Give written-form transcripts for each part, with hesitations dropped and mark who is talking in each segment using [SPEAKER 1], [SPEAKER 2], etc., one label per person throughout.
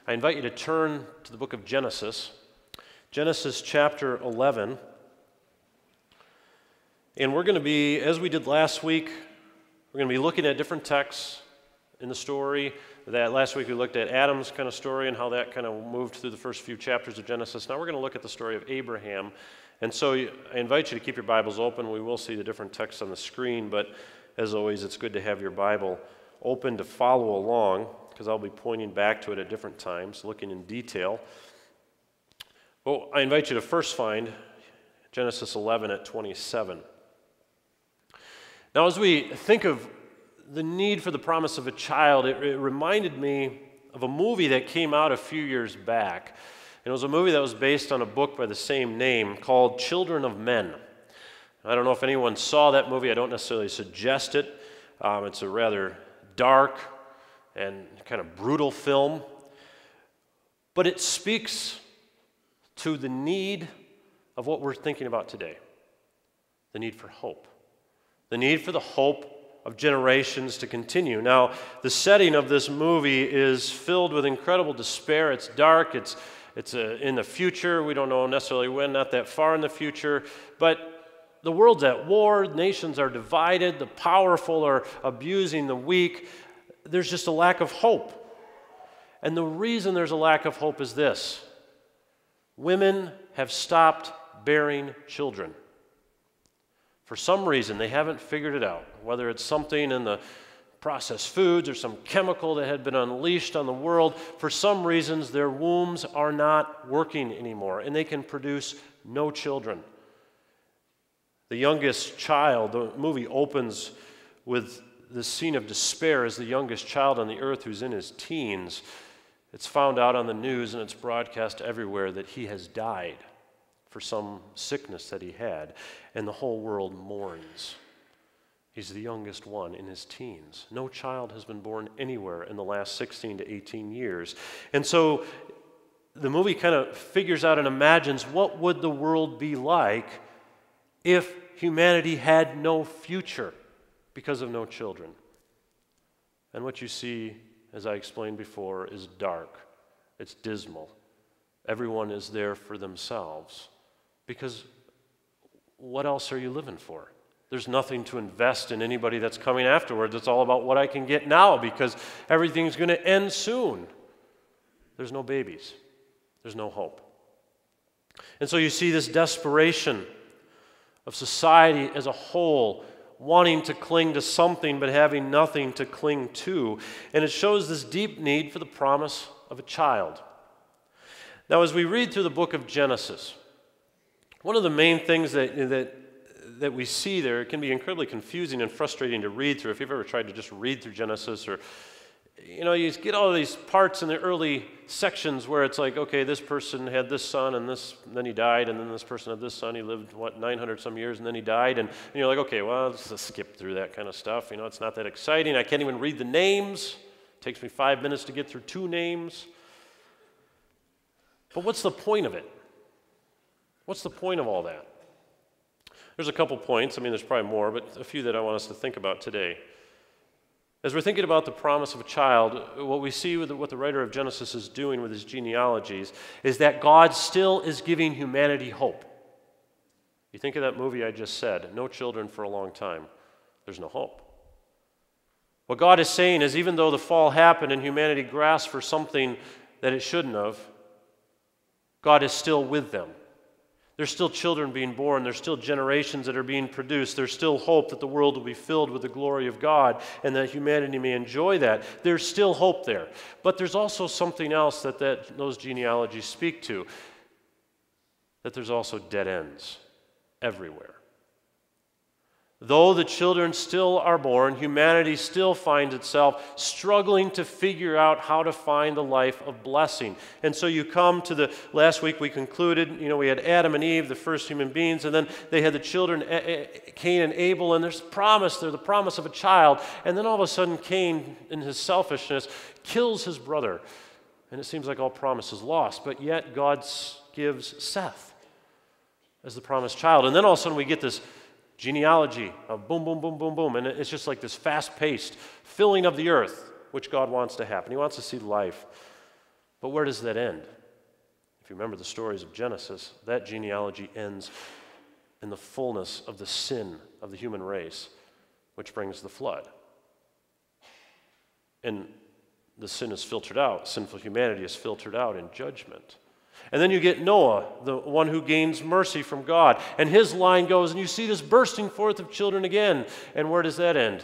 [SPEAKER 1] I invite you to turn to the book of Genesis, Genesis chapter 11. And we're going to be, as we did last week, we're going to be looking at different texts in the story. That last week we looked at Adam's kind of story and how that kind of moved through the first few chapters of Genesis. Now we're going to look at the story of Abraham. And so I invite you to keep your Bibles open. We will see the different texts on the screen, but as always, it's good to have your Bible open to follow along, because I'll be pointing back to it at different times, looking in detail. Well, I invite you to first find Genesis 11 at 27. Now, as we think of the need for the promise of a child, it reminded me of a movie that came out a few years back. And it was a movie that was based on a book by the same name called Children of Men. I don't know if anyone saw that movie. I don't necessarily suggest it. It's a rather dark and kind of brutal film. But it speaks to the need of what we're thinking about today. The need for hope. The need for the hope of generations to continue. Now, the setting of this movie is filled with incredible despair. It's dark. It's in the future. We don't know necessarily when, not that far in the future. But the world's at war. Nations are divided. The powerful are abusing the weak. There's just a lack of hope. And the reason there's a lack of hope is this. Women have stopped bearing children. For some reason, they haven't figured it out, whether it's something in the processed foods or some chemical that had been unleashed on the world. For some reasons, their wombs are not working anymore, and they can produce no children. The youngest child, the movie opens with this scene of despair as the youngest child on the earth who's in his teens. It's found out on the news and it's broadcast everywhere that he has died for some sickness that he had, and the whole world mourns. He's the youngest one in his teens. No child has been born anywhere in the last 16 to 18 years. And so the movie kind of figures out and imagines what would the world be like if humanity had no future because of no children. And what you see, as I explained before, is dark. It's dismal. Everyone is there for themselves. Because what else are you living for? There's nothing to invest in anybody that's coming afterwards. It's all about what I can get now because everything's going to end soon. There's no babies. There's no hope. And so you see this desperation of society as a whole, wanting to cling to something but having nothing to cling to. And it shows this deep need for the promise of a child. Now, as we read through the book of Genesis, one of the main things that we see there, it can be incredibly confusing and frustrating to read through. If you've ever tried to just read through Genesis, or you get all these parts in the early sections where it's like, okay, this person had this son and then he died, and then this person had this son, he lived 900 some years and then he died, and you're like, okay, well, let's just skip through that kind of stuff. It's not that exciting. I can't even read the names. It takes me 5 minutes to get through 2 names. But what's the point of it? What's the point of all that? There's a couple points. There's probably more, but a few that I want us to think about today. As we're thinking about the promise of a child, what we see with what the writer of Genesis is doing with his genealogies is that God still is giving humanity hope. You think of that movie I just said, no children for a long time. There's no hope. What God is saying is even though the fall happened and humanity grasped for something that it shouldn't have, God is still with them. There's still children being born. There's still generations that are being produced. There's still hope that the world will be filled with the glory of God and that humanity may enjoy that. There's still hope there. But there's also something else that those genealogies speak to, that there's also dead ends everywhere. Though the children still are born, humanity still finds itself struggling to figure out how to find the life of blessing. And so you come to last week we concluded, we had Adam and Eve, the first human beings, and then they had the children, Cain and Abel, and there's the promise of a child. And then all of a sudden Cain, in his selfishness, kills his brother. And it seems like all promise is lost, but yet God gives Seth as the promised child. And then all of a sudden we get this genealogy of boom, boom, boom, boom, boom. And it's just like this fast-paced filling of the earth, which God wants to happen. He wants to see life. But where does that end? If you remember the stories of Genesis, that genealogy ends in the fullness of the sin of the human race, which brings the flood. And the sin is filtered out. Sinful humanity is filtered out in judgment. And then you get Noah, the one who gains mercy from God. And his line goes, and you see this bursting forth of children again. And where does that end?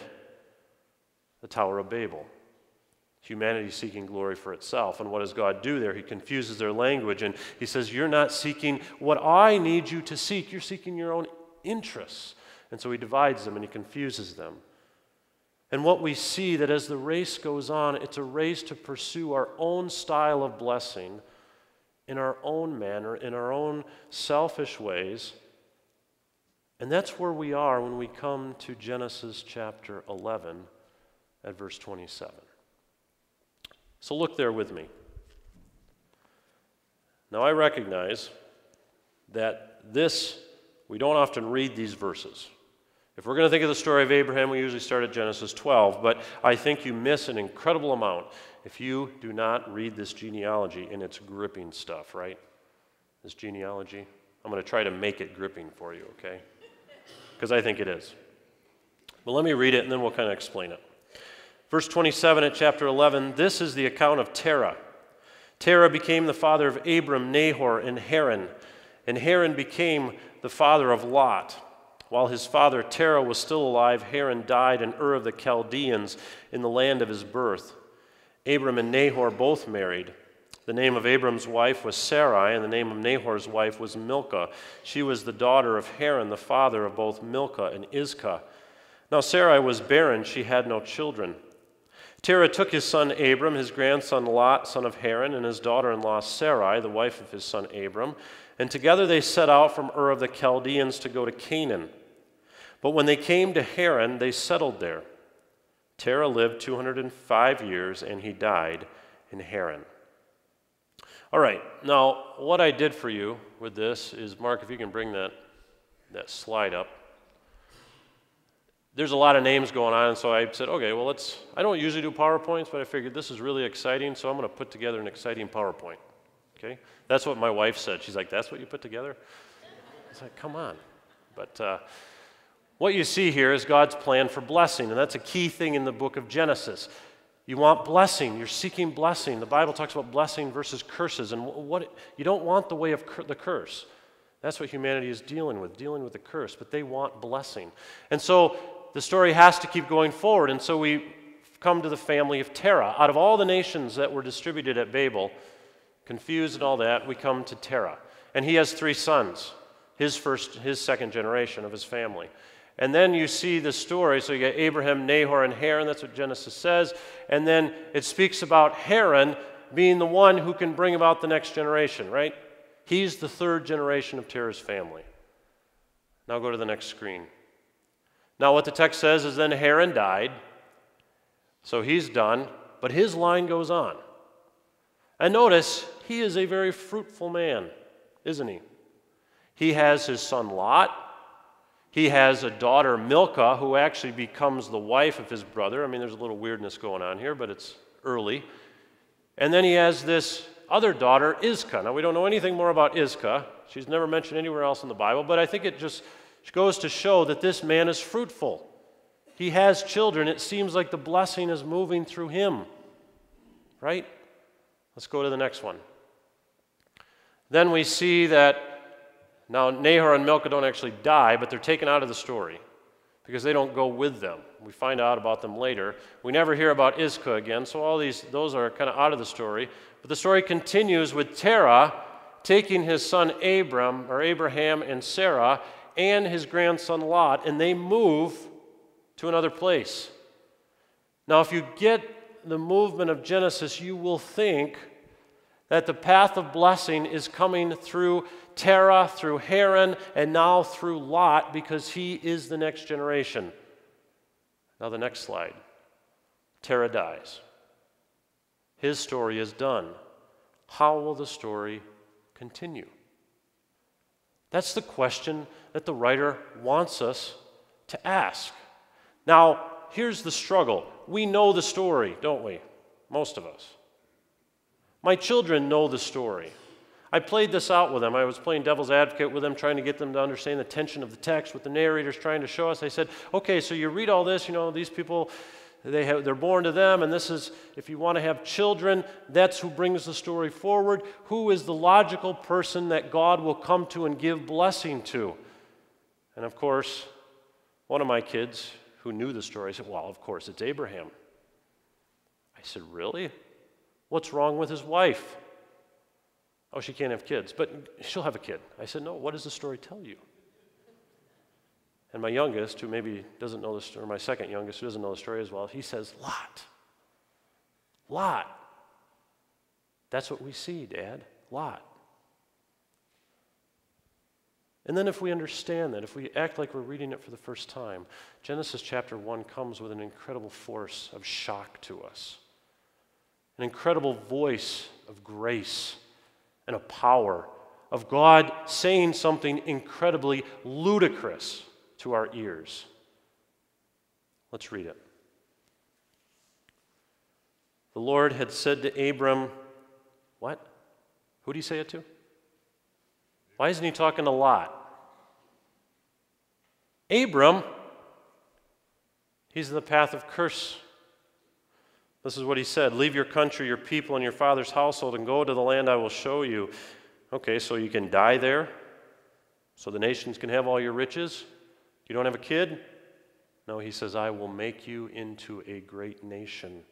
[SPEAKER 1] The Tower of Babel. Humanity seeking glory for itself. And what does God do there? He confuses their language, and he says, you're not seeking what I need you to seek. You're seeking your own interests. And so he divides them and he confuses them. And what we see that as the race goes on, it's a race to pursue our own style of blessing in our own manner, in our own selfish ways. And that's where we are when we come to Genesis chapter 11 at verse 27. So look there with me. Now I recognize that we don't often read these verses. If we're going to think of the story of Abraham, we usually start at Genesis 12, but I think you miss an incredible amount if you do not read this genealogy, and it's gripping stuff, right? This genealogy. I'm going to try to make it gripping for you, okay? Because I think it is. But let me read it, and then we'll kind of explain it. Verse 27 at chapter 11, this is the account of Terah. Terah became the father of Abram, Nahor, and Haran. And Haran became the father of Lot. While his father Terah was still alive, Haran died in Ur of the Chaldeans in the land of his birth. Abram and Nahor both married. The name of Abram's wife was Sarai, and the name of Nahor's wife was Milcah. She was the daughter of Haran, the father of both Milcah and Iscah. Now Sarai was barren, she had no children. Terah took his son Abram, his grandson Lot, son of Haran, and his daughter-in-law Sarai, the wife of his son Abram, and together they set out from Ur of the Chaldeans to go to Canaan. But when they came to Haran, they settled there. Terah lived 205 years, and he died in Haran. All right, now what I did for you with this is, Mark, if you can bring that slide up. There's a lot of names going on, and so I said, okay, well, I don't usually do PowerPoints, but I figured this is really exciting, so I'm going to put together an exciting PowerPoint, okay? That's what my wife said. She's like, that's what you put together? I was like, come on. But what you see here is God's plan for blessing, and that's a key thing in the book of Genesis. You want blessing. You're seeking blessing. The Bible talks about blessing versus curses, and you don't want the way of the curse. That's what humanity is dealing with the curse, but they want blessing. And so the story has to keep going forward, and so we come to the family of Terah. Out of all the nations that were distributed at Babel, confused and all that, we come to Terah. And he has 3 sons, his second generation of his family. And then you see the story, so you get Abraham, Nahor, and Haran, that's what Genesis says, and then it speaks about Haran being the one who can bring about the next generation, right? He's the 3rd generation of Terah's family. Now go to the next screen. Now what the text says is then Haran died, so he's done, but his line goes on. And notice, he is a very fruitful man, isn't he? He has his son Lot. He has a daughter, Milcah, who actually becomes the wife of his brother. I mean, there's a little weirdness going on here, but it's early. And then he has this other daughter, Iscah. Now, we don't know anything more about Iscah. She's never mentioned anywhere else in the Bible, but I think it just goes to show that this man is fruitful. He has children. It seems like the blessing is moving through him, right? Let's go to the next one. Then we see that now Nahor and Milcah don't actually die, but they're taken out of the story because they don't go with them. We find out about them later. We never hear about Iscah again, so those are kind of out of the story. But the story continues with Terah taking his son Abraham and Sarah and his grandson Lot, and they move to another place. Now, if you get the movement of Genesis, you will think that the path of blessing is coming through Terah, through Haran, and now through Lot, because he is the next generation. Now the next slide. Terah dies. His story is done. How will the story continue? That's the question that the writer wants us to ask. Now, here's the struggle. We know the story, don't we? Most of us. My children know the story. I played this out with them. I was playing devil's advocate with them, trying to get them to understand the tension of the text, what the narrator's trying to show us. I said, okay, so you read all this, these people, they're born to them, and this is, if you want to have children, that's who brings the story forward. Who is the logical person that God will come to and give blessing to? And of course, one of my kids who knew the story said, well, of course, it's Abraham. I said, really? What's wrong with his wife? Oh, she can't have kids, but she'll have a kid. I said, no, what does the story tell you? And my youngest, who maybe doesn't know the story, or my second youngest, who doesn't know the story as well, he says, Lot. Lot. That's what we see, Dad. Lot. And then if we understand that, if we act like we're reading it for the first time, Genesis chapter 1 comes with an incredible force of shock to us, an incredible voice of grace and a power of God saying something incredibly ludicrous to our ears. Let's read it. The Lord had said to Abram, what? Who did he say it to? Why isn't he talking to Lot? Abram, he's in the path of curse. This is what he said, leave your country, your people, and your father's household, and go to the land I will show you. Okay, so you can die there, so the nations can have all your riches? You don't have a kid? No, he says, I will make you into a great nation,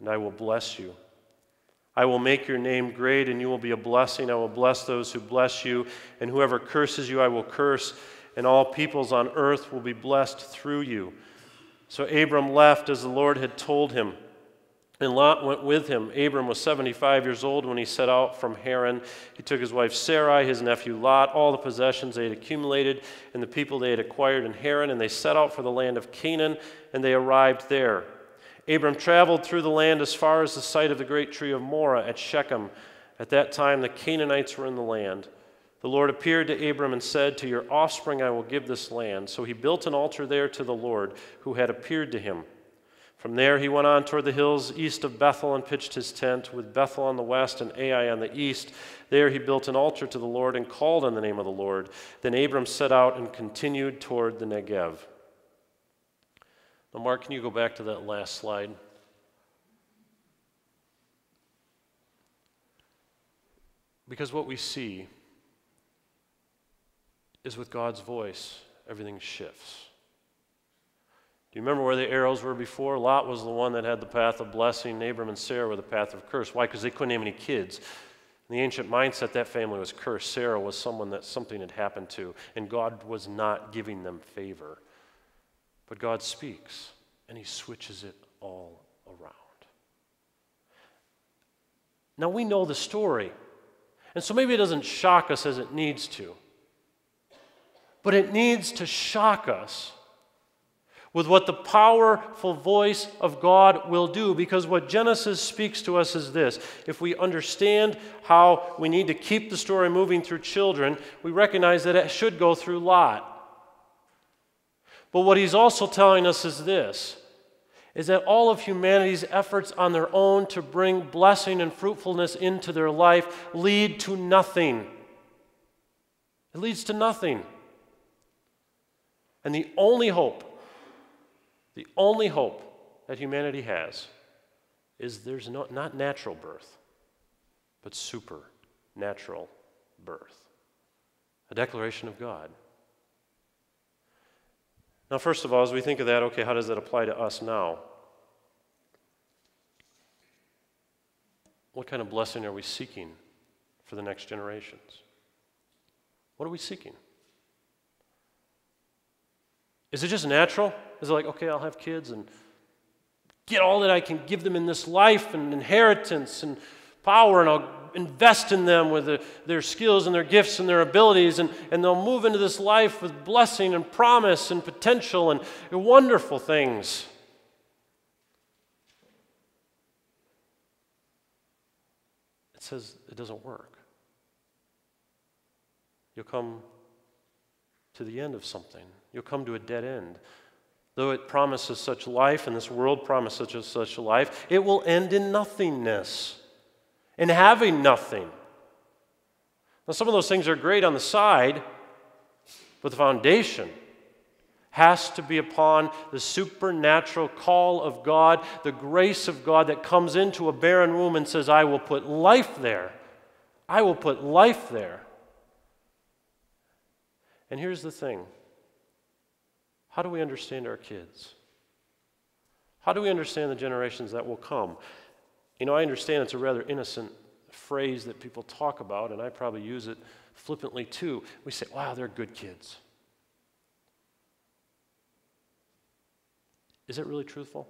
[SPEAKER 1] and I will bless you. I will make your name great, and you will be a blessing. I will bless those who bless you, and whoever curses you I will curse, and all peoples on earth will be blessed through you. So Abram left as the Lord had told him, and Lot went with him. Abram was 75 years old when he set out from Haran. He took his wife Sarai, his nephew Lot, all the possessions they had accumulated, and the people they had acquired in Haran, and they set out for the land of Canaan, and they arrived there. Abram traveled through the land as far as the site of the great tree of Moreh at Shechem. At that time the Canaanites were in the land. The Lord appeared to Abram and said, to your offspring I will give this land. So he built an altar there to the Lord, who had appeared to him. From there he went on toward the hills east of Bethel and pitched his tent, with Bethel on the west and Ai on the east. There he built an altar to the Lord and called on the name of the Lord. Then Abram set out and continued toward the Negev. Now, Mark, can you go back to that last slide? Because what we see is with God's voice, everything shifts. Do you remember where the arrows were before? Lot was the one that had the path of blessing. Abram and Sarah were the path of curse. Why? Because they couldn't have any kids. In the ancient mindset, that family was cursed. Sarah was someone that something had happened to, and God was not giving them favor. But God speaks, and he switches it all around. Now, we know the story, and so maybe it doesn't shock us as it needs to. But it needs to shock us with what the powerful voice of God will do, because what Genesis speaks to us is this. If we understand how we need to keep the story moving through children, we recognize that it should go through Lot. But what he's also telling us is this, is that all of humanity's efforts on their own to bring blessing and fruitfulness into their life lead to nothing. It leads to nothing. And the only hope that humanity has is there's not natural birth, but supernatural birth. A declaration of God. Now, first of all, as we think of that, okay, how does that apply to us now? What kind of blessing are we seeking for the next generations? What are we seeking? Is it just natural? Is it like, okay, I'll have kids and get all that I can give them in this life and inheritance and power, and I'll invest in them with their skills and their gifts and their abilities, and they'll move into this life with blessing and promise and potential and wonderful things. It says it doesn't work. You'll come to the end of something. You'll come to a dead end. Though it promises such life, and this world promises such life, it will end in nothingness. and having nothing. Now, some of those things are great on the side, but the foundation has to be upon the supernatural call of God, the grace of God that comes into a barren womb and says, I will put life there. I will put life there. And here's the thing. How do we understand our kids? How do we understand the generations that will come? You know, I understand it's a rather innocent phrase that people talk about, and I probably use it flippantly too. We say, wow, they're good kids. Is it really truthful?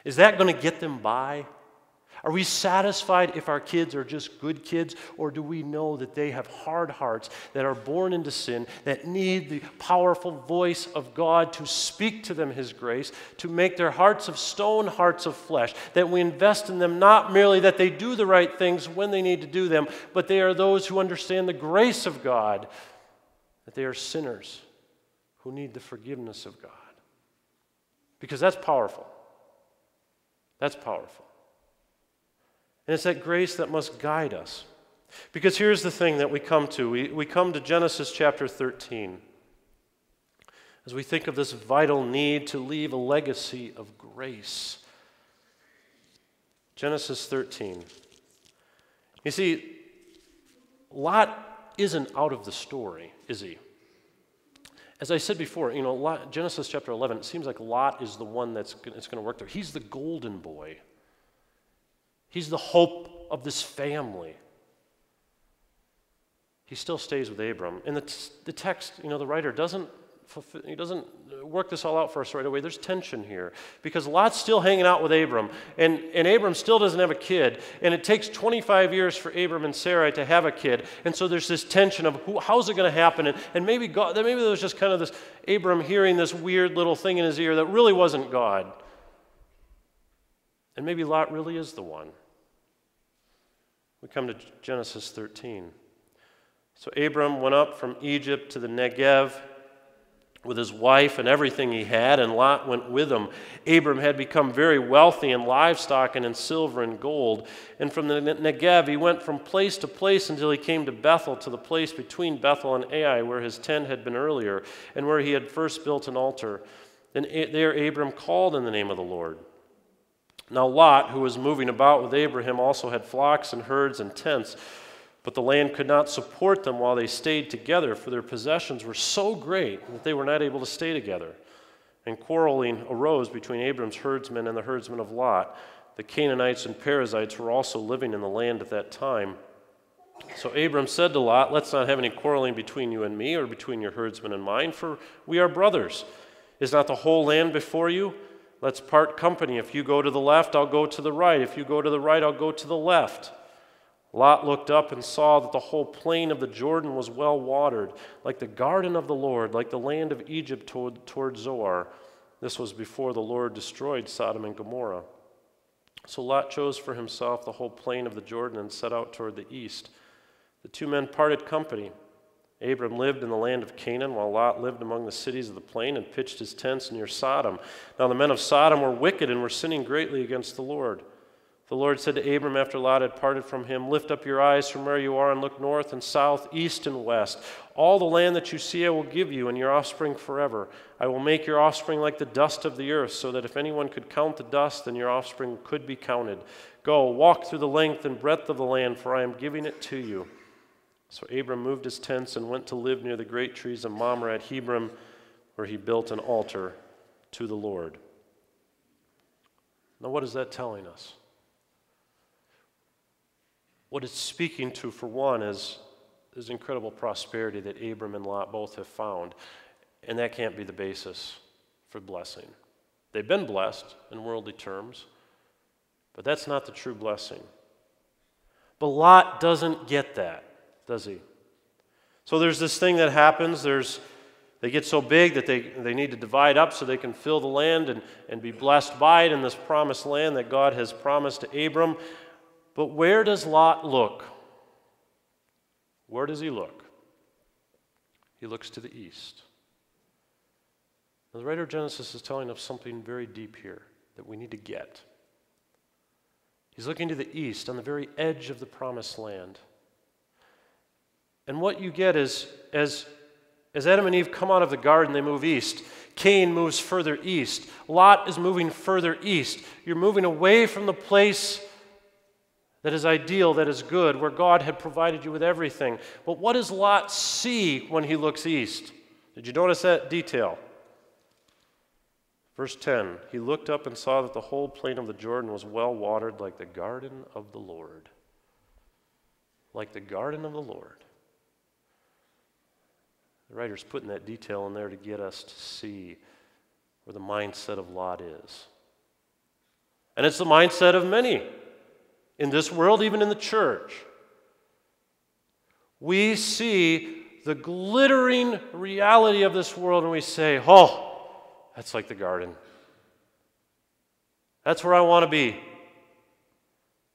[SPEAKER 1] Is that going to get them by? Are we satisfied if our kids are just good kids, or do we know that they have hard hearts that are born into sin, that need the powerful voice of God to speak to them His grace, to make their hearts of stone hearts of flesh, that we invest in them not merely that they do the right things when they need to do them, but they are those who understand the grace of God, that they are sinners who need the forgiveness of God. Because that's powerful. That's powerful. And it's that grace that must guide us. Because here's the thing that we come to. We come to Genesis chapter 13 as we think of this vital need to leave a legacy of grace. Genesis 13. You see, Lot isn't out of the story, is he? As I said before, you know, Genesis chapter 11, it seems like Lot is the one that's going to work there. He's the golden boy. He's the hope of this family. He still stays with Abram. And the text, you know, the writer doesn't work this all out for us right away. There's tension here because Lot's still hanging out with Abram, and Abram still doesn't have a kid, and it takes 25 years for Abram and Sarai to have a kid, and so there's this tension of how's it going to happen, and maybe there was just kind of this Abram hearing this weird little thing in his ear that really wasn't God, and maybe Lot really is the one. We come to Genesis 13. So Abram went up from Egypt to the Negev with his wife and everything he had, and Lot went with him. Abram had become very wealthy in livestock and in silver and gold. And from the Negev he went from place to place until he came to Bethel, to the place between Bethel and Ai, where his tent had been earlier, and where he had first built an altar. Then there Abram called in the name of the Lord. Now Lot, who was moving about with Abraham, also had flocks and herds and tents, but the land could not support them while they stayed together, for their possessions were so great that they were not able to stay together. And quarreling arose between Abram's herdsmen and the herdsmen of Lot. The Canaanites and Perizzites were also living in the land at that time. So Abram said to Lot, let's not have any quarreling between you and me, or between your herdsmen and mine, for we are brothers. Is not the whole land before you? Let's part company. If you go to the left, I'll go to the right. If you go to the right, I'll go to the left. Lot looked up and saw that the whole plain of the Jordan was well watered, like the garden of the Lord, like the land of Egypt toward Zoar. This was before the Lord destroyed Sodom and Gomorrah. So Lot chose for himself the whole plain of the Jordan and set out toward the east. The two men parted company. Abram lived in the land of Canaan, while Lot lived among the cities of the plain and pitched his tents near Sodom. Now the men of Sodom were wicked and were sinning greatly against the Lord. The Lord said to Abram after Lot had parted from him, lift up your eyes from where you are and look north and south, east and west. All the land that you see I will give you and your offspring forever. I will make your offspring like the dust of the earth, so that if anyone could count the dust, then your offspring could be counted. Go, walk through the length and breadth of the land, for I am giving it to you. So Abram moved his tents and went to live near the great trees of Mamre at Hebron, where he built an altar to the Lord. Now what is that telling us? What it's speaking to, for one, is incredible prosperity that Abram and Lot both have found. And that can't be the basis for blessing. They've been blessed in worldly terms, but that's not the true blessing. But Lot doesn't get that, does he? So there's this thing that happens. They get so big that they need to divide up so they can fill the land and be blessed by it in this promised land that God has promised to Abram. But where does Lot look? Where does he look? He looks to the east. Now, the writer of Genesis is telling us something very deep here that we need to get. He's looking to the east, on the very edge of the promised land. And what you get is, as Adam and Eve come out of the garden, they move east. Cain moves further east. Lot is moving further east. You're moving away from the place that is ideal, that is good, where God had provided you with everything. But what does Lot see when he looks east? Did you notice that detail? Verse 10, he looked up and saw that the whole plain of the Jordan was well watered like the garden of the Lord. Like the garden of the Lord. The writer's putting that detail in there to get us to see where the mindset of Lot is. And it's the mindset of many in this world, even in the church. We see the glittering reality of this world and we say, oh, that's like the garden. That's where I want to be.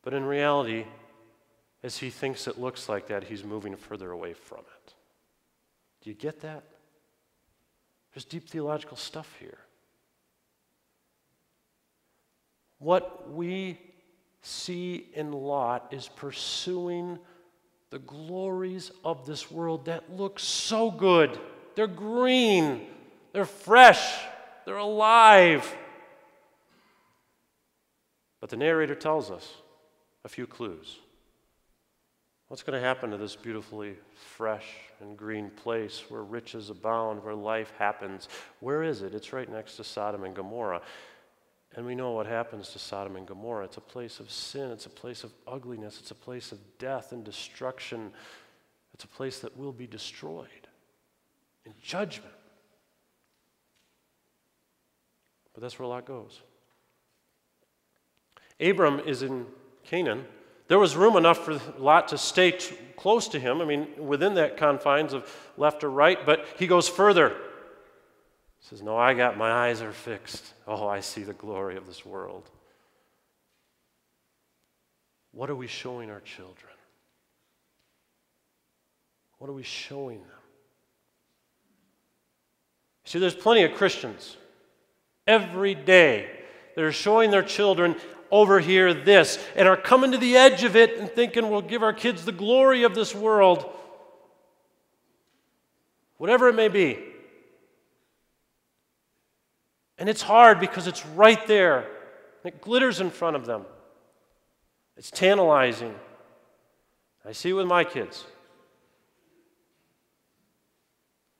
[SPEAKER 1] But in reality, as he thinks it looks like that, he's moving further away from it. Do you get that? There's deep theological stuff here. What we see in Lot is pursuing the glories of this world that look so good. They're green, they're fresh, they're alive. But the narrator tells us a few clues. What's going to happen to this beautifully fresh and green place where riches abound, where life happens? Where is it? It's right next to Sodom and Gomorrah. And we know what happens to Sodom and Gomorrah. It's a place of sin. It's a place of ugliness. It's a place of death and destruction. It's a place that will be destroyed in judgment. But that's where Lot goes. Abram is in Canaan. There was room enough for Lot to stay close to him. I mean, within that confines of left or right, but he goes further. He says, no, my eyes are fixed. Oh, I see the glory of this world. What are we showing our children? What are we showing them? See, there's plenty of Christians every day that are showing their children over here this, and are coming to the edge of it and thinking we'll give our kids the glory of this world, whatever it may be. And it's hard because it's right there. It glitters in front of them. It's tantalizing. I see it with my kids.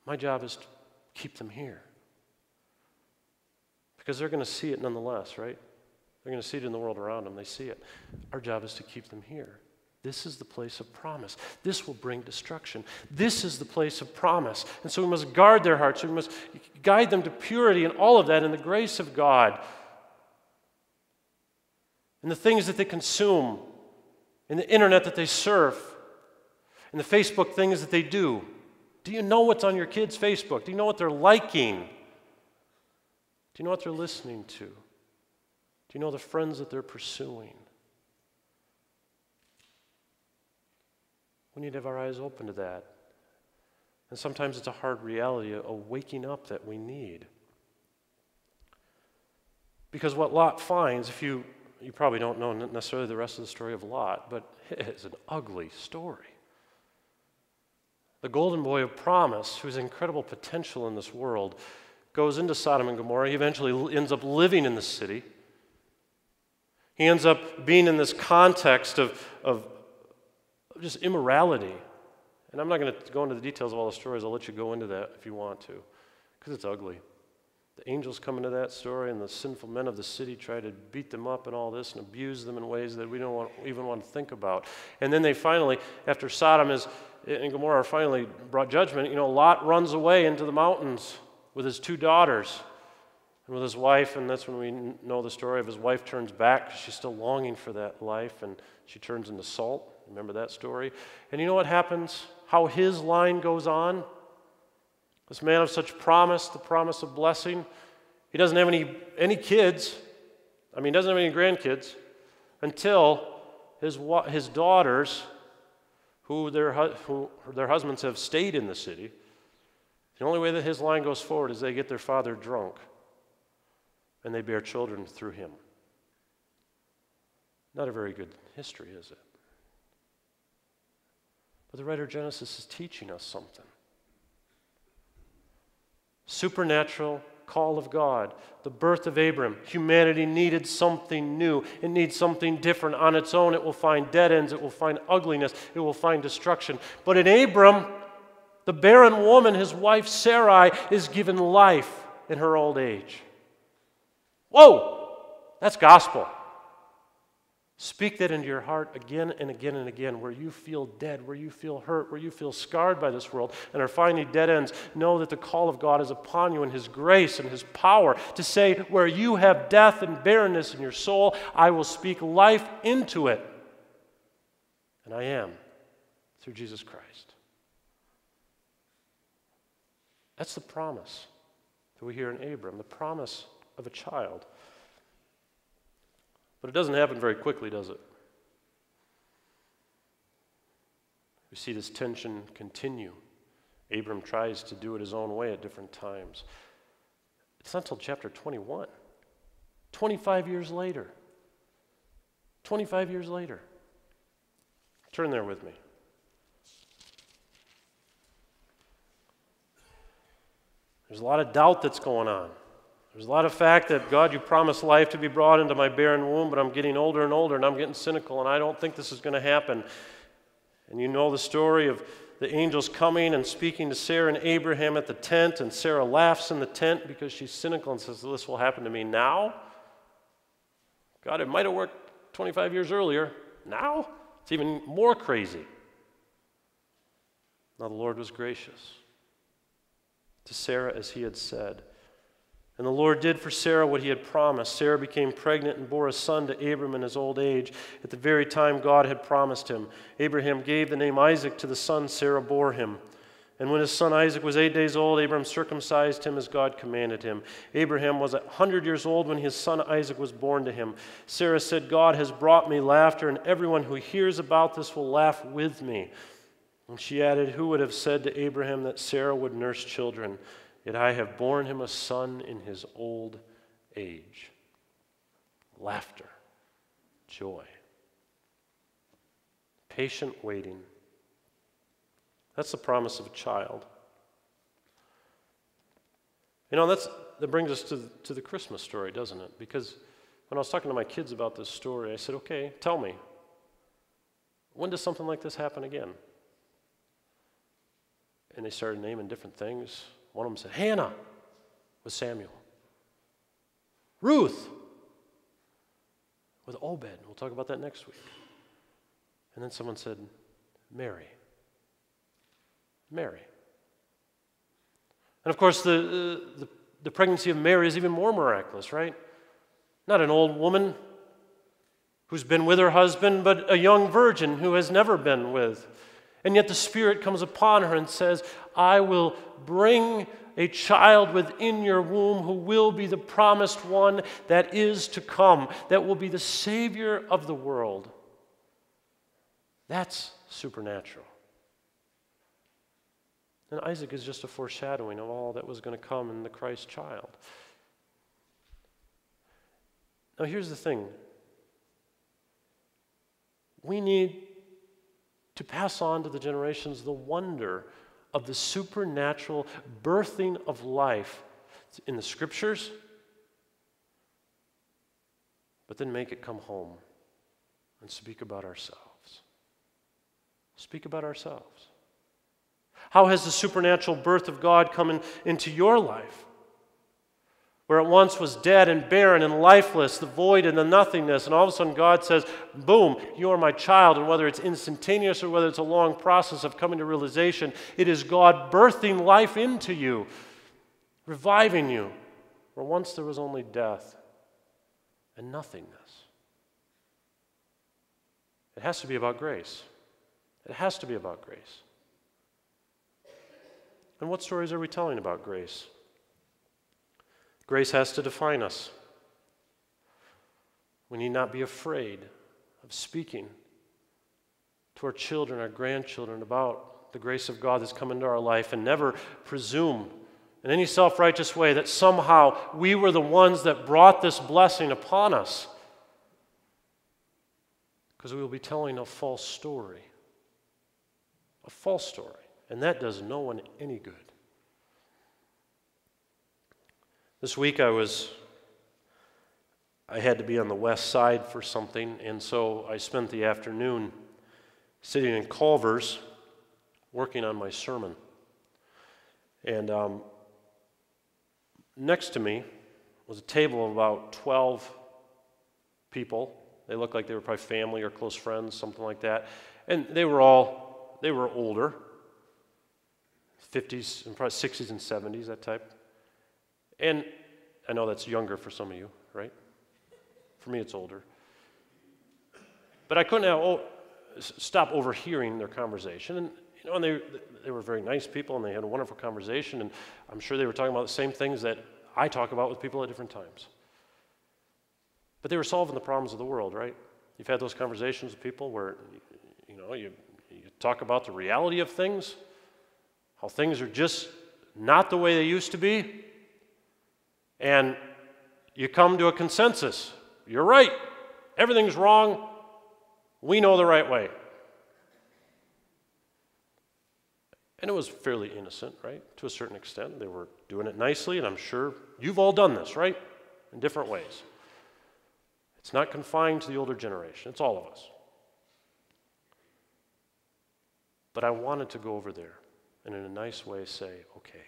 [SPEAKER 1] My job is to keep them here. Because they're going to see it nonetheless, right? They're going to see it in the world around them. They see it. Our job is to keep them here. This is the place of promise. This will bring destruction. This is the place of promise. And so we must guard their hearts. We must guide them to purity and all of that in the grace of God. In the things that they consume, in the internet that they surf, in the Facebook things that they do. Do you know what's on your kids' Facebook? Do you know what they're liking? Do you know what they're listening to? Do you know the friends that they're pursuing? We need to have our eyes open to that. And sometimes it's a hard reality, a waking up that we need. Because what Lot finds, if you probably don't know necessarily the rest of the story of Lot, but it's an ugly story. The golden boy of promise, who has incredible potential in this world, goes into Sodom and Gomorrah. He eventually ends up living in the city. He ends up being in this context of just immorality. And I'm not going to go into the details of all the stories. I'll let you go into that if you want to, because it's ugly. The angels come into that story, and the sinful men of the city try to beat them up and all this and abuse them in ways that we don't even want to think about. And then they finally, after Sodom and Gomorrah finally brought judgment, Lot runs away into the mountains with his 2 daughters and with his wife, and that's when we know the story of his wife turns back because she's still longing for that life, and she turns into salt. Remember that story? And you know what happens? How his line goes on? This man of such promise, the promise of blessing, he doesn't have any kids. I mean, he doesn't have any grandkids until his daughters, who their husbands have stayed in the city. The only way that his line goes forward is they get their father drunk, and they bear children through him. Not a very good history, is it? But the writer of Genesis is teaching us something. Supernatural call of God, the birth of Abram. Humanity needed something new. It needs something different. On its own, it will find dead ends. It will find ugliness. It will find destruction. But in Abram, the barren woman, his wife Sarai, is given life in her old age. Whoa! That's gospel. Speak that into your heart again and again and again. Where you feel dead, where you feel hurt, where you feel scarred by this world and are finding dead ends, know that the call of God is upon you in His grace and His power to say, where you have death and barrenness in your soul, I will speak life into it. And I am, through Jesus Christ. That's the promise that we hear in Abram, the promise of a child. But it doesn't happen very quickly, does it? We see this tension continue. Abram tries to do it his own way at different times. It's not until chapter 21. 25 years later. 25 years later. Turn there with me. There's a lot of doubt that's going on. There's a lot of fact that, God, you promised life to be brought into my barren womb, but I'm getting older and older, and I'm getting cynical, and I don't think this is going to happen. And you know the story of the angels coming and speaking to Sarah and Abraham at the tent, and Sarah laughs in the tent because she's cynical and says, this will happen to me now? God, it might have worked 25 years earlier. Now? It's even more crazy. Now the Lord was gracious to Sarah as He had said. And the Lord did for Sarah what He had promised. Sarah became pregnant and bore a son to Abram in his old age, at the very time God had promised him. Abraham gave the name Isaac to the son Sarah bore him. And when his son Isaac was 8 days old, Abram circumcised him as God commanded him. Abraham was 100 years old when his son Isaac was born to him. Sarah said, God has brought me laughter, and everyone who hears about this will laugh with me. And she added, who would have said to Abraham that Sarah would nurse children? Yet I have borne him a son in his old age. Laughter, joy, patient waiting. That's the promise of a child. You know, that brings us to the Christmas story, doesn't it? Because when I was talking to my kids about this story, I said, okay, tell me, when does something like this happen again? And they started naming different things. One of them said, Hannah with Samuel. Ruth with Obed. We'll talk about that next week. And then someone said, Mary. Mary. And of course, the pregnancy of Mary is even more miraculous, right? Not an old woman who's been with her husband, but a young virgin who has never been with. And yet the Spirit comes upon her and says, I will bring a child within your womb who will be the promised one that is to come, that will be the Savior of the world. That's supernatural. And Isaac is just a foreshadowing of all that was going to come in the Christ child. Now here's the thing. We need to pass on to the generations the wonder of the supernatural birthing of life in the Scriptures, but then make it come home and speak about ourselves. Speak about ourselves. How has the supernatural birth of God come into your life? Where it once was dead and barren and lifeless, the void and the nothingness, and all of a sudden God says, boom, you are my child. And whether it's instantaneous or whether it's a long process of coming to realization, it is God birthing life into you, reviving you, where once there was only death and nothingness. It has to be about grace. It has to be about grace. And what stories are we telling about grace? Grace has to define us. We need not be afraid of speaking to our children, our grandchildren, about the grace of God that's come into our life, and never presume in any self-righteous way that somehow we were the ones that brought this blessing upon us. Because we will be telling a false story. A false story. And that does no one any good. This week I had to be on the west side for something, and so I spent the afternoon sitting in Culver's working on my sermon. And next to me was a table of about 12 people. They looked like they were probably family or close friends, something like that. And they were older, 50s and probably 60s and 70s, that type. And I know that's younger for some of you, right? For me, it's older. But I couldn't stop overhearing their conversation. And, and they were very nice people, and they had a wonderful conversation. And I'm sure they were talking about the same things that I talk about with people at different times. But they were solving the problems of the world, right? You've had those conversations with people where, you talk about the reality of things, how things are just not the way they used to be, and you come to a consensus. You're right. Everything's wrong. We know the right way. And it was fairly innocent, right? To a certain extent. They were doing it nicely, and I'm sure you've all done this, right? In different ways. It's not confined to the older generation. It's all of us. But I wanted to go over there and in a nice way say, okay,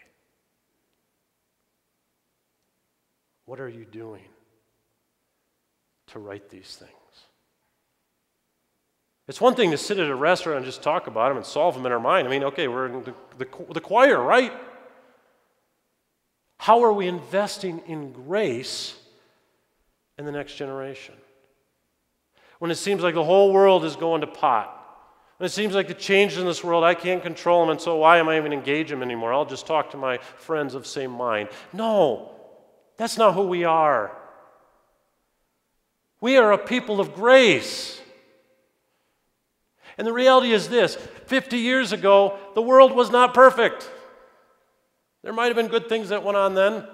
[SPEAKER 1] what are you doing to right these things? It's one thing to sit at a restaurant and just talk about them and solve them in our mind. I mean, okay, we're in the choir, right? How are we investing in grace in the next generation? When it seems like the whole world is going to pot. When it seems like the changes in this world, I can't control them, and so why am I even engage them anymore? I'll just talk to my friends of same mind. No, that's not who we are. We are a people of grace. And the reality is this, 50 years ago, the world was not perfect. There might have been good things that went on then.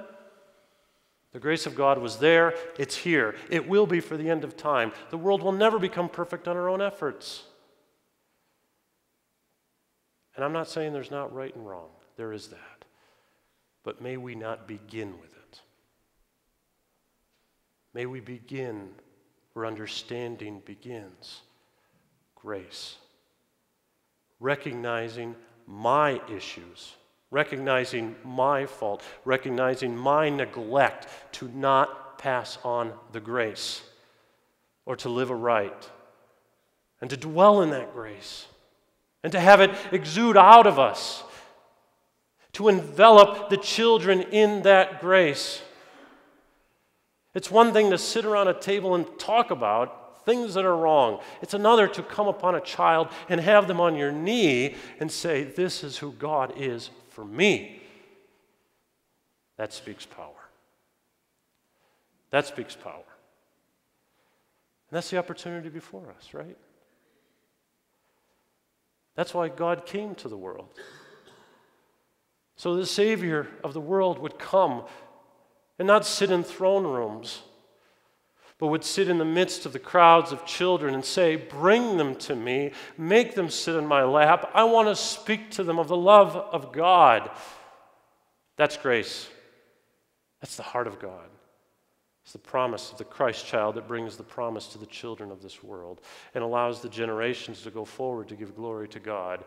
[SPEAKER 1] The grace of God was there, it's here. It will be for the end of time. The world will never become perfect on our own efforts. And I'm not saying there's not right and wrong. There is that. But may we not begin with it. May we begin where understanding begins. Grace. Recognizing my issues. Recognizing my fault. Recognizing my neglect to not pass on the grace. Or to live aright. And to dwell in that grace. And to have it exude out of us. To envelop the children in that grace. It's one thing to sit around a table and talk about things that are wrong. It's another to come upon a child and have them on your knee and say, this is who God is for me. That speaks power. That speaks power. And that's the opportunity before us, right? That's why God came to the world. So the Savior of the world would come and not sit in throne rooms, but would sit in the midst of the crowds of children and say, bring them to me, make them sit in my lap. I want to speak to them of the love of God. That's grace. That's the heart of God. It's the promise of the Christ child that brings the promise to the children of this world and allows the generations to go forward to give glory to God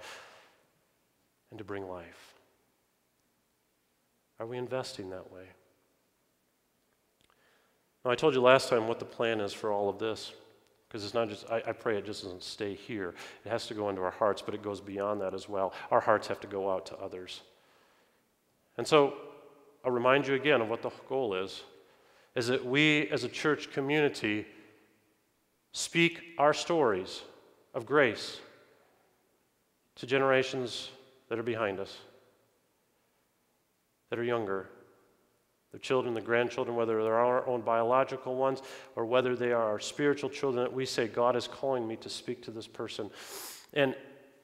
[SPEAKER 1] and to bring life. Are we investing that way? Now, I told you last time what the plan is for all of this, because it's not just, I pray it just doesn't stay here. It has to go into our hearts, but it goes beyond that as well. Our hearts have to go out to others. And so, I'll remind you again of what the goal is that we as a church community speak our stories of grace to generations that are behind us, that are younger, the children, the grandchildren, whether they're our own biological ones or whether they are our spiritual children, that we say, God is calling me to speak to this person. And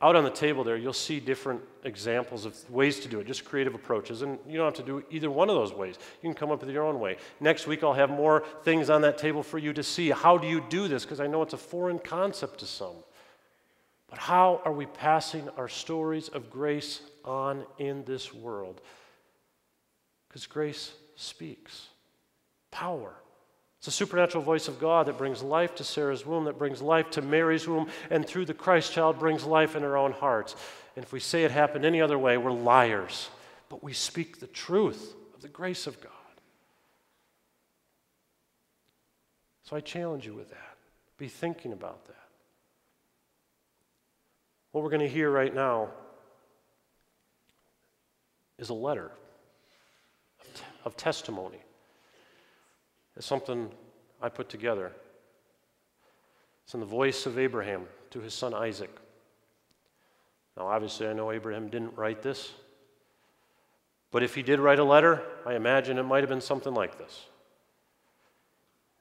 [SPEAKER 1] out on the table there, you'll see different examples of ways to do it, just creative approaches. And you don't have to do either one of those ways. You can come up with your own way. Next week, I'll have more things on that table for you to see. How do you do this? Because I know it's a foreign concept to some. But how are we passing our stories of grace on in this world? Because grace speaks. Power. It's a supernatural voice of God that brings life to Sarah's womb, that brings life to Mary's womb, and through the Christ child brings life in our own hearts. And if we say it happened any other way, we're liars. But we speak the truth of the grace of God. So I challenge you with that. Be thinking about that. What we're going to hear right now is a letter of testimony. It's something I put together. It's in the voice of Abraham to his son Isaac. Now, obviously, I know Abraham didn't write this, but if he did write a letter, I imagine it might have been something like this.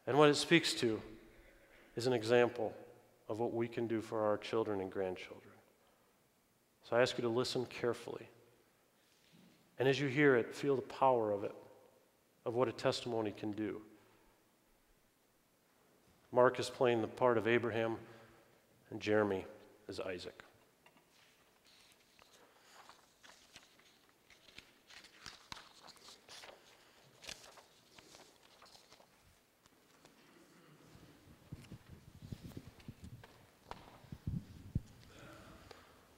[SPEAKER 1] And what it speaks to is an example of what we can do for our children and grandchildren. So I ask you to listen carefully. And as you hear it, feel the power of it, of what a testimony can do. Mark is playing the part of Abraham, and Jeremy is Isaac.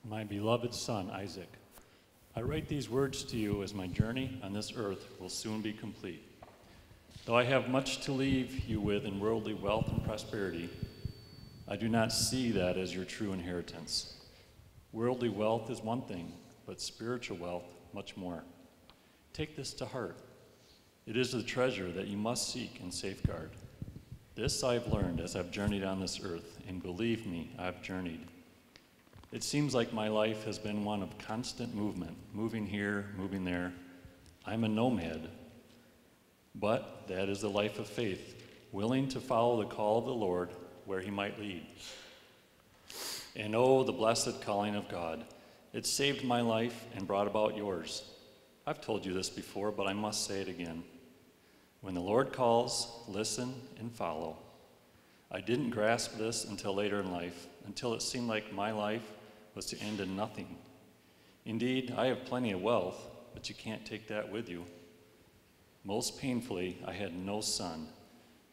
[SPEAKER 2] My beloved son, Isaac, I write these words to you as my journey on this earth will soon be complete. Though I have much to leave you with in worldly wealth and prosperity, I do not see that as your true inheritance. Worldly wealth is one thing, but spiritual wealth much more. Take this to heart. It is the treasure that you must seek and safeguard. This I've learned as I've journeyed on this earth, and believe me, I've journeyed. It seems like my life has been one of constant movement, moving here, moving there. I'm a nomad. But that is the life of faith, willing to follow the call of the Lord where he might lead. And oh, the blessed calling of God. It saved my life and brought about yours. I've told you this before, but I must say it again. When the Lord calls, listen and follow. I didn't grasp this until later in life, until it seemed like my life was to end in nothing. Indeed, I have plenty of wealth, but you can't take that with you. Most painfully, I had no son,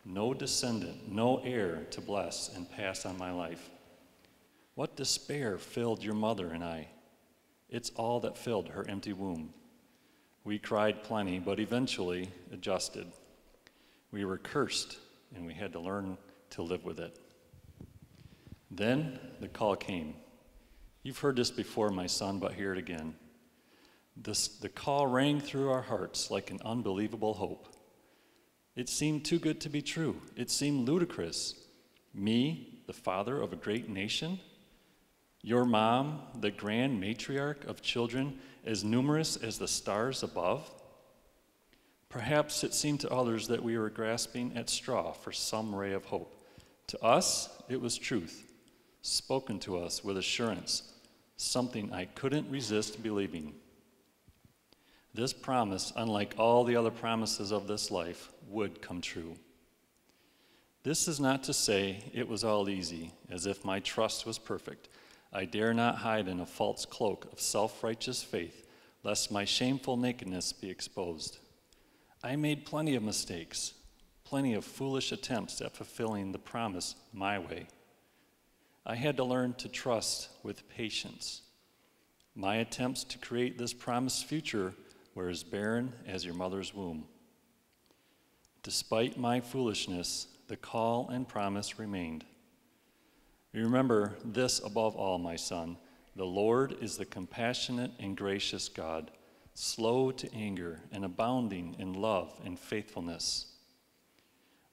[SPEAKER 2] no descendant, no heir to bless and pass on my life. What despair filled your mother and I? It's all that filled her empty womb. We cried plenty, but eventually adjusted. We were cursed, and we had to learn to live with it. Then the call came. You've heard this before, my son, but hear it again. The call rang through our hearts like an unbelievable hope. It seemed too good to be true. It seemed ludicrous. Me, the father of a great nation? Your mom, the grand matriarch of children as numerous as the stars above? Perhaps it seemed to others that we were grasping at straw for some ray of hope. To us, it was truth, spoken to us with assurance, something I couldn't resist believing. This promise, unlike all the other promises of this life, would come true. This is not to say it was all easy, as if my trust was perfect. I dare not hide in a false cloak of self-righteous faith, lest my shameful nakedness be exposed. I made plenty of mistakes, plenty of foolish attempts at fulfilling the promise my way. I had to learn to trust with patience. My attempts to create this promised future were as barren as your mother's womb. Despite my foolishness, the call and promise remained. Remember this above all, my son. The Lord is the compassionate and gracious God, slow to anger and abounding in love and faithfulness.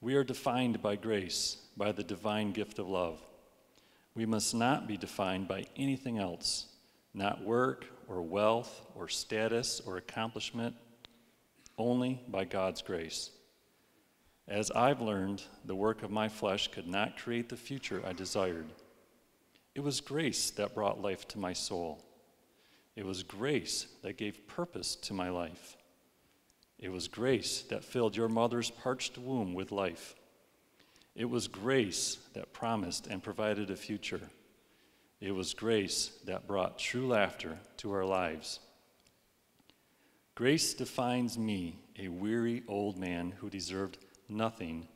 [SPEAKER 2] We are defined by grace, by the divine gift of love. We must not be defined by anything else, not work or wealth or status or accomplishment, only by God's grace. As I've learned, the work of my flesh could not create the future I desired. It was grace that brought life to my soul. It was grace that gave purpose to my life. It was grace that filled your mother's parched womb with life. It was grace that promised and provided a future. It was grace that brought true laughter to our lives. Grace defines me, a weary old man who deserved nothing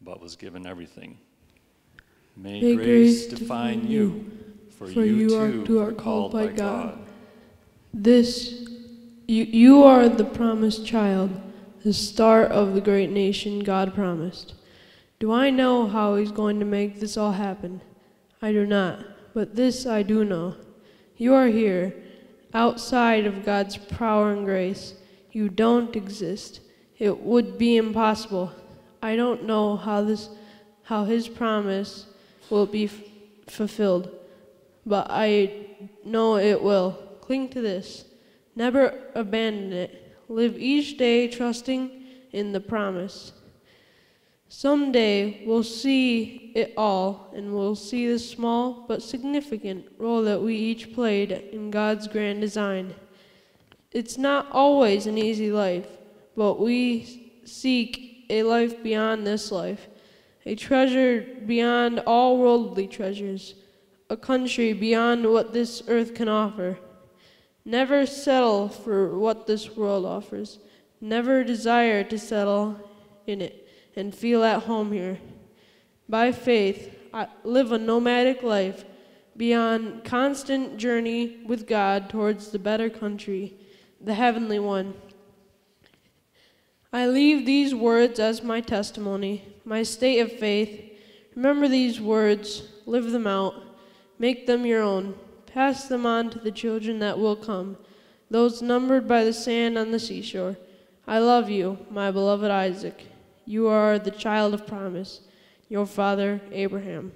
[SPEAKER 2] but was given everything. May grace define you, for you too are called by God.
[SPEAKER 3] You are the promised child, the start of the great nation God promised. Do I know how he's going to make this all happen? I do not, but this I do know. You are here, outside of God's power and grace. You don't exist. It would be impossible. I don't know how his promise will be fulfilled, but I know it will. Cling to this. Never abandon it. Live each day trusting in the promise. Someday we'll see it all, and we'll see the small but significant role that we each played in God's grand design. It's not always an easy life, but we seek a life beyond this life, a treasure beyond all worldly treasures, a country beyond what this earth can offer. Never settle for what this world offers. Never desire to settle in it and feel at home here. By faith, I live a nomadic life beyond constant journey with God towards the better country, the heavenly one. I leave these words as my testimony, my state of faith. Remember these words, live them out, make them your own, pass them on to the children that will come, those numbered by the sand on the seashore. I love you, my beloved Isaac. You are the child of promise, your father Abraham.